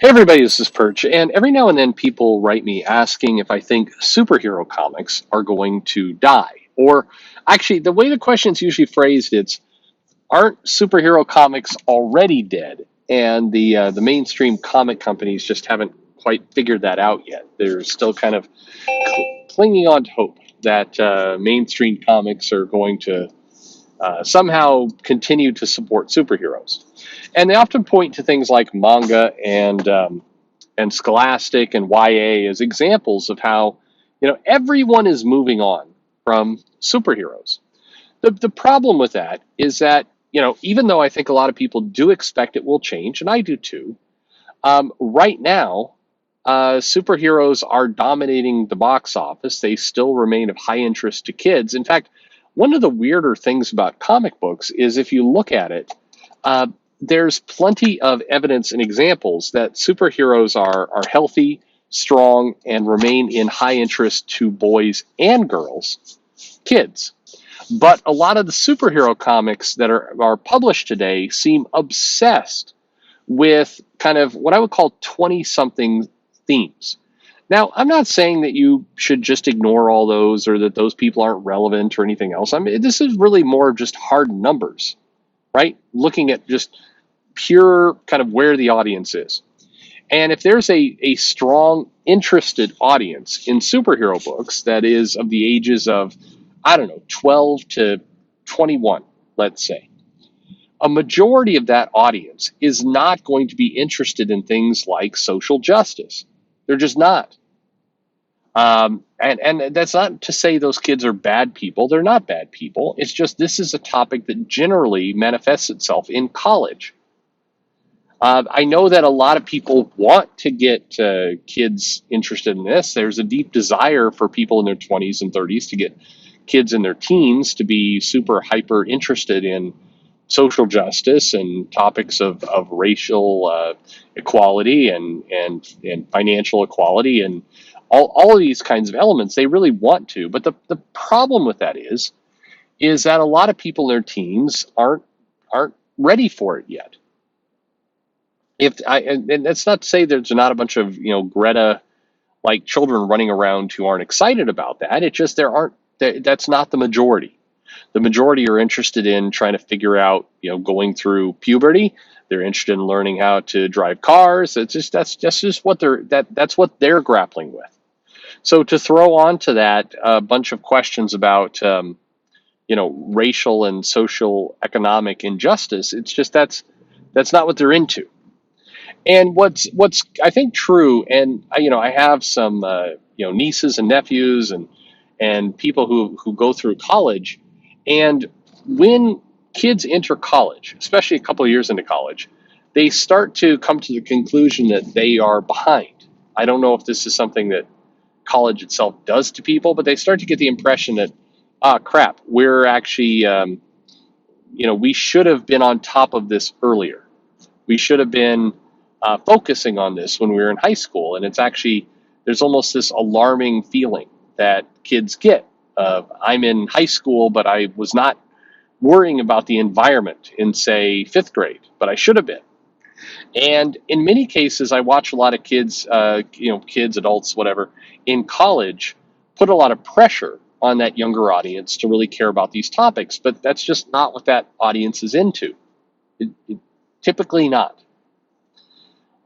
Hey everybody, this is Perch, and every now and then people write me asking if I think superhero comics are going to die. Or actually, the way the question's usually phrased, it's aren't superhero comics already dead? And the mainstream comic companies just haven't quite figured that out yet. They're still kind of clinging on to hope that mainstream comics are going to somehow continue to support superheroes. And they often point to things like manga and Scholastic and YA as examples of how everyone is moving on from superheroes. The problem with that is that even though I think a lot of people do expect it will change, and I do too, right now superheroes are dominating the box office. They still remain of high interest to kids. In fact, one of the weirder things about comic books is if you look at it, uh, there's plenty of evidence and examples that superheroes are healthy, strong, and remain in high interest to boys and girls, kids. But a lot of the superhero comics that are published today seem obsessed with kind of what I would call 20 something themes. Now, I'm not saying that you should just ignore all those or that those people aren't relevant or anything else. I mean, this is really more of just hard numbers, right? Looking at just pure kind of where the audience is. And if there's a strong, interested audience in superhero books that is of the ages of, I don't know, 12 to 21, let's say, a majority of that audience is not going to be interested in things like social justice. They're just not. And that's not to say those kids are bad people. They're not bad people. It's just this is a topic that generally manifests itself in college. I know that a lot of people want to get kids interested in this. There's a deep desire for people in their 20s and 30s to get kids in their teens to be super hyper interested in social justice and topics of racial equality and financial equality and all of these kinds of elements. They really want to. But the problem with that is that a lot of people in their teens aren't ready for it yet. And that's not to say there's not a bunch of Greta like children running around who aren't excited about that. It just that's not the majority. The majority are interested in trying to figure out going through puberty. They're interested in learning how to drive cars. That's just what that's what they're grappling with. So to throw onto that a bunch of questions about racial and social economic injustice, it's just that's not what they're into. And what's I think true, and I have some nieces and nephews and people who go through college, and when kids enter college, especially a couple of years into college, they start to come to the conclusion that they are behind. I don't know if this is something that college itself does to people, but they start to get the impression that crap, we're actually we should have been on top of this earlier. We should have been focusing on this when we were in high school. And it's actually, there's almost this alarming feeling that kids get. I'm in high school, but I was not worrying about the environment in, say, fifth grade, but I should have been. And in many cases, I watch a lot of kids, kids, adults, whatever, in college put a lot of pressure on that younger audience to really care about these topics. But that's just not what that audience is into. Typically not.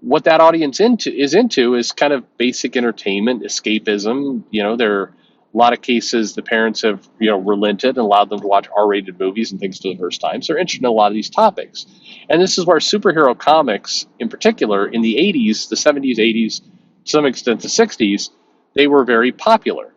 What that audience is kind of basic entertainment, escapism. There are a lot of cases the parents have relented and allowed them to watch R-rated movies and things for the first time. So they're interested in a lot of these topics, and this is where superhero comics, in particular, in the '80s, the '70s, '80s, to some extent the '60s, they were very popular.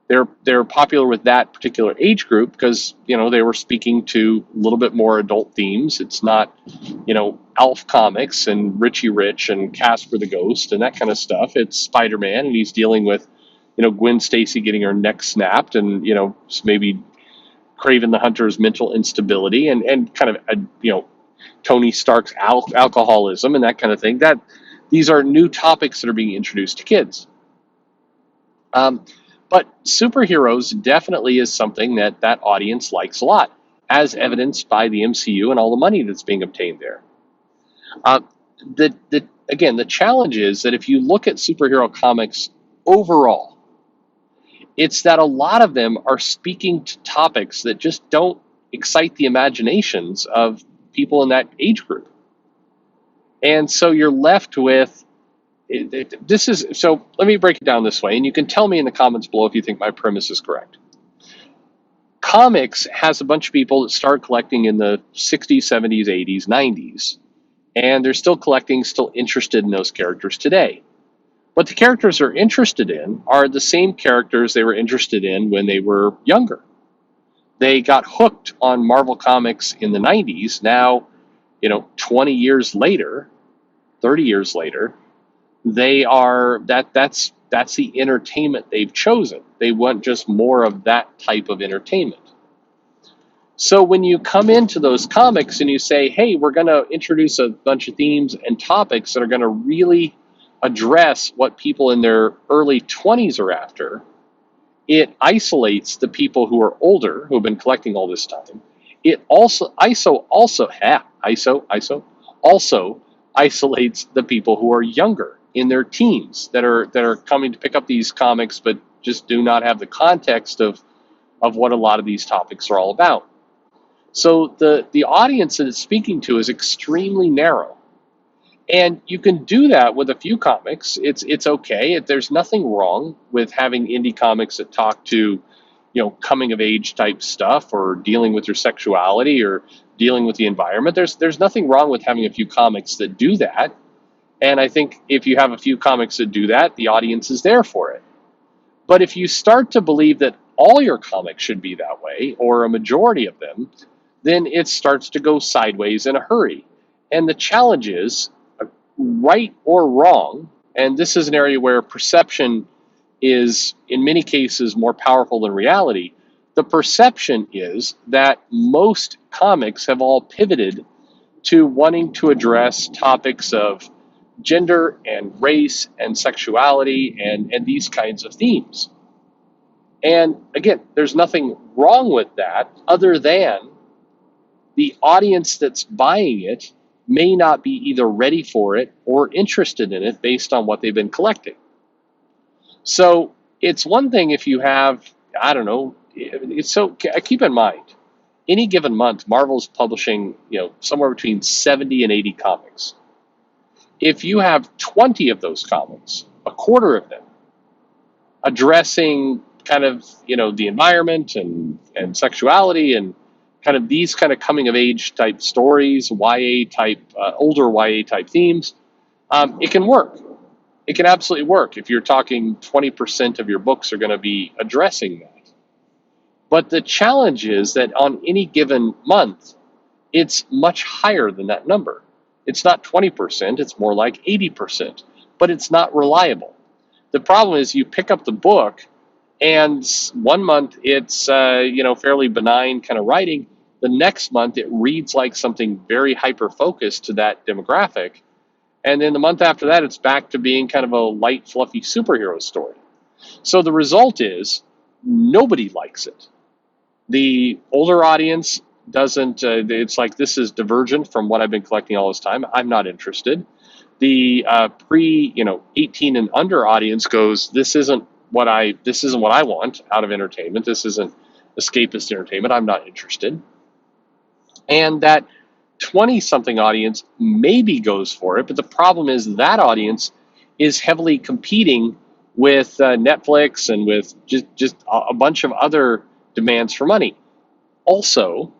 They're popular with that particular age group because they were speaking to a little bit more adult themes. It's not Alf comics and Richie Rich and Casper the Ghost and that kind of stuff. It's Spider-Man, and he's dealing with Gwen Stacy getting her neck snapped, and maybe Kraven the Hunter's mental instability and kind of Tony Stark's alcoholism and that kind of thing. That these are new topics that are being introduced to kids. But superheroes definitely is something that audience likes a lot, as evidenced by the MCU and all the money that's being obtained there. The challenge is that if you look at superhero comics overall, it's that a lot of them are speaking to topics that just don't excite the imaginations of people in that age group. And so you're left with this is so let me break it down this way, and you can tell me in the comments below if you think my premise is correct. Comics has a bunch of people that start collecting in the 60s, 70s, 80s, 90s, and they're still collecting, still interested in those characters today. But the characters they're interested in are the same characters they were interested in when they were younger. They got hooked on Marvel Comics in the 90s. Now, 20 years later, 30 years later, that's the entertainment they've chosen. They want just more of that type of entertainment. So when you come into those comics and you say, hey, we're going to introduce a bunch of themes and topics that are going to really address what people in their early 20s are after, it isolates the people who are older, who have been collecting all this time. It also isolates the people who are younger, in their teens, that are coming to pick up these comics but just do not have the context of what a lot of these topics are all about. So the audience that it's speaking to is extremely narrow. And you can do that with a few comics. It's okay. There's nothing wrong with having indie comics that talk to, coming of age type stuff, or dealing with your sexuality, or dealing with the environment. There's nothing wrong with having a few comics that do that. And I think if you have a few comics that do that, the audience is there for it. But if you start to believe that all your comics should be that way, or a majority of them, then it starts to go sideways in a hurry. And the challenge is, right or wrong, and this is an area where perception is in many cases more powerful than reality. The perception is that most comics have all pivoted to wanting to address topics of gender and race and sexuality and these kinds of themes. And again, there's nothing wrong with that, other than the audience that's buying it may not be either ready for it or interested in it based on what they've been collecting. So it's one thing if you have, I don't know, keep in mind, any given month, Marvel's publishing, somewhere between 70 and 80 comics. If you have 20 of those comics, a quarter of them, addressing kind of, the environment and sexuality and kind of these kind of coming of age type stories, YA type, older YA type themes, it can work. It can absolutely work if you're talking 20% of your books are going to be addressing that. But the challenge is that on any given month, it's much higher than that number. It's not 20%, it's more like 80%, but it's not reliable. The problem is you pick up the book and one month it's fairly benign kind of writing. The next month it reads like something very hyper focused to that demographic. And then the month after that, it's back to being kind of a light, fluffy superhero story. So the result is nobody likes it. The older audience doesn't, it's like, this is divergent from what I've been collecting all this time. I'm not interested. The 18 and under audience goes, this isn't what I want out of entertainment. This isn't escapist entertainment. I'm not interested. And that 20-something audience maybe goes for it, but the problem is that audience is heavily competing with Netflix and with just a bunch of other demands for money. Also,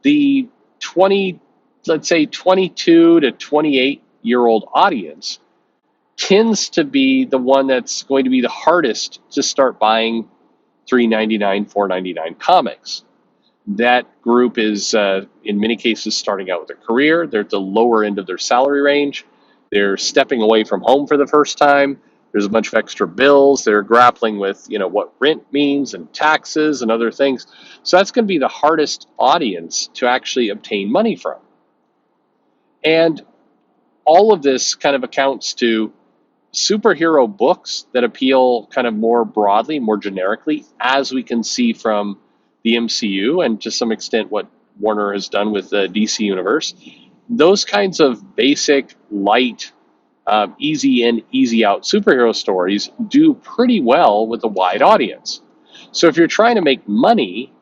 the 22 to 28-year-old audience tends to be the one that's going to be the hardest to start buying $3.99, $4.99 comics. That group is, in many cases, starting out with a career. They're at the lower end of their salary range. They're stepping away from home for the first time. There's a bunch of extra bills. They're grappling with, what rent means and taxes and other things. So that's going to be the hardest audience to actually obtain money from. And all of this kind of accounts to superhero books that appeal kind of more broadly, more generically, as we can see from the MCU and to some extent what Warner has done with the DC universe. those kinds of basic, light, easy in, easy out superhero stories do pretty well with a wide audience. So if you're trying to make money,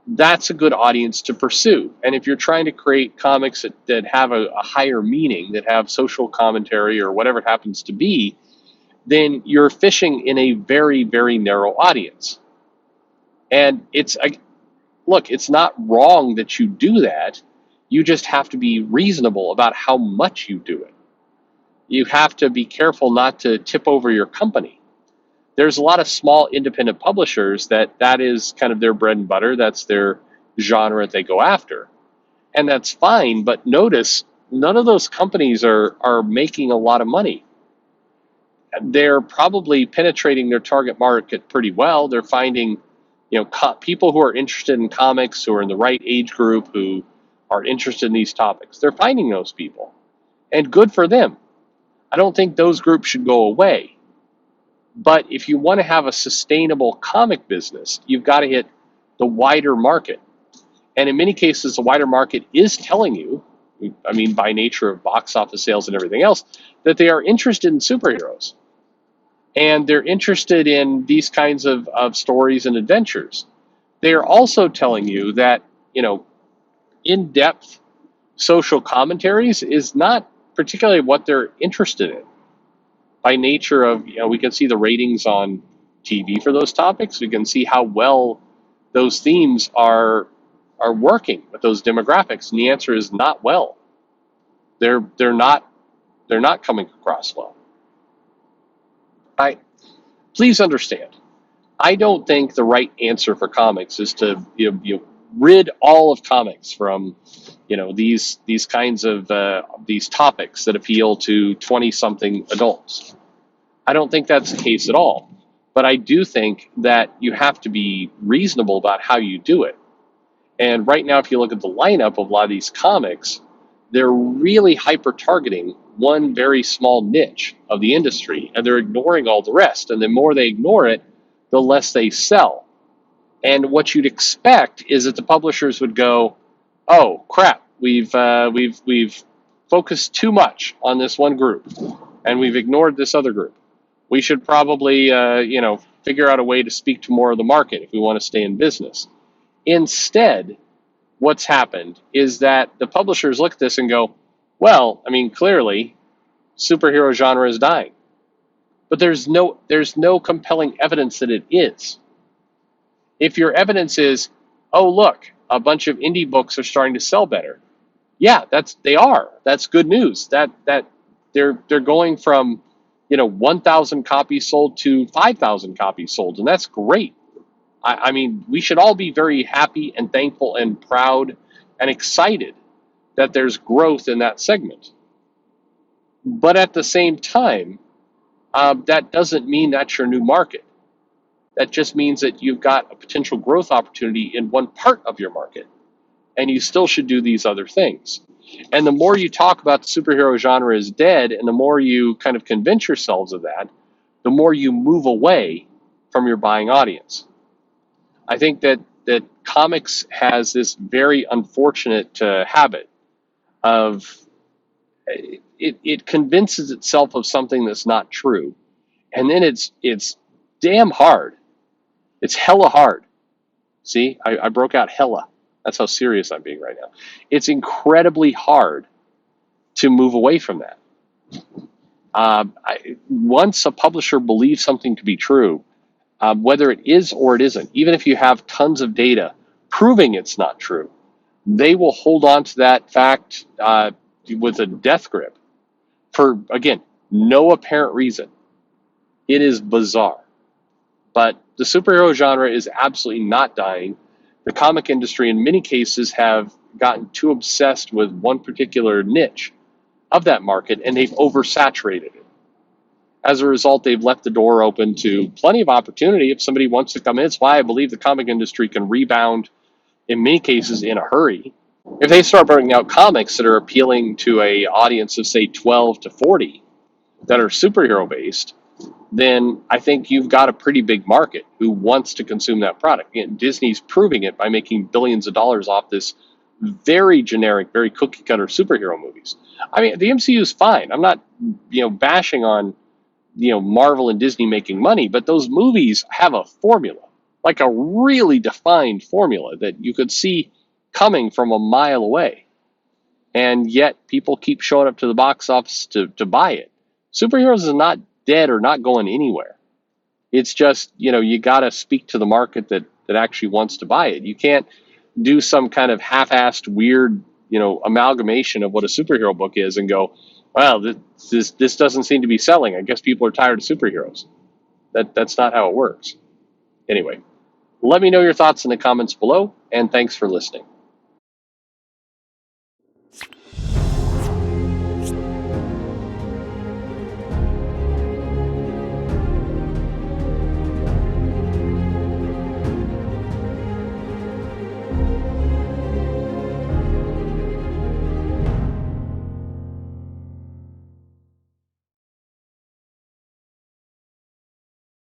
that's a good audience to pursue. And if you're trying to create comics that have a higher meaning, that have social commentary or whatever it happens to be, then you're fishing in a very, very narrow audience. And look, it's not wrong that you do that. You just have to be reasonable about how much you do it. You have to be careful not to tip over your company. There's a lot of small independent publishers that is kind of their bread and butter. That's their genre they go after. And that's fine, but notice none of those companies are making a lot of money. They're probably penetrating their target market pretty well. They're finding, people who are interested in comics, who are in the right age group, who are interested in these topics. They're finding those people, and good for them. I don't think those groups should go away. But if you want to have a sustainable comic business, you've got to hit the wider market. And in many cases, the wider market is telling you, I mean, by nature of box office sales and everything else, that they are interested in superheroes. And they're interested in these kinds of stories and adventures. They are also telling you that, in-depth social commentaries is not particularly what they're interested in. By nature of, we can see the ratings on TV for those topics. We can see how well those themes are working with those demographics, and the answer is not well. They're not coming across well. Please understand, I don't think the right answer for comics is to rid all of comics from these kinds of these topics that appeal to 20-something adults. I don't think that's the case at all. But I do think that you have to be reasonable about how you do it. And right now, if you look at the lineup of a lot of these comics, they're really hyper-targeting one very small niche of the industry, and they're ignoring all the rest. And the more they ignore it, the less they sell. And what you'd expect is that the publishers would go, "Oh crap, we've focused too much on this one group, and we've ignored this other group. We should probably, figure out a way to speak to more of the market if we want to stay in business." Instead, what's happened is that the publishers look at this and go, "Well, I mean, clearly, superhero genre is dying." But there's no compelling evidence that it is. If your evidence is, "Oh, look, a bunch of indie books are starting to sell better," yeah, they are. That's good news. That they're going from 1,000 copies sold to 5,000 copies sold, and that's great. I mean, we should all be very happy and thankful and proud and excited that there's growth in that segment. But at the same time, that doesn't mean that's your new market. That just means that you've got a potential growth opportunity in one part of your market, and you still should do these other things. And the more you talk about the superhero genre is dead, and the more you kind of convince yourselves of that, the more you move away from your buying audience. I think that comics has this very unfortunate habit of it convinces itself of something that's not true, and then it's damn hard. It's hella hard. See, I broke out hella. That's how serious I'm being right now. It's incredibly hard to move away from that. Once a publisher believes something to be true, whether it is or it isn't, even if you have tons of data proving it's not true, they will hold on to that fact with a death grip for, again, no apparent reason. It is bizarre. But the superhero genre is absolutely not dying. The comic industry, in many cases, have gotten too obsessed with one particular niche of that market, and they've oversaturated it. As a result, they've left the door open to plenty of opportunity if somebody wants to come in. It's why I believe the comic industry can rebound, in many cases, in a hurry. If they start bringing out comics that are appealing to an audience of, say, 12 to 40 that are superhero-based, then I think you've got a pretty big market who wants to consume that product. And Disney's proving it by making billions of dollars off this very generic, very cookie cutter superhero movies. I mean, the MCU is fine. I'm not, bashing on, Marvel and Disney making money, but those movies have a formula, like a really defined formula that you could see coming from a mile away. And yet people keep showing up to the box office to buy it. Superheroes is not dead or not going anywhere. It's just, you got to speak to the market that actually wants to buy it. You can't do some kind of half-assed weird, amalgamation of what a superhero book is and go, well, this doesn't seem to be selling. I guess people are tired of superheroes. That's not how it works. Anyway, let me know your thoughts in the comments below, and thanks for listening.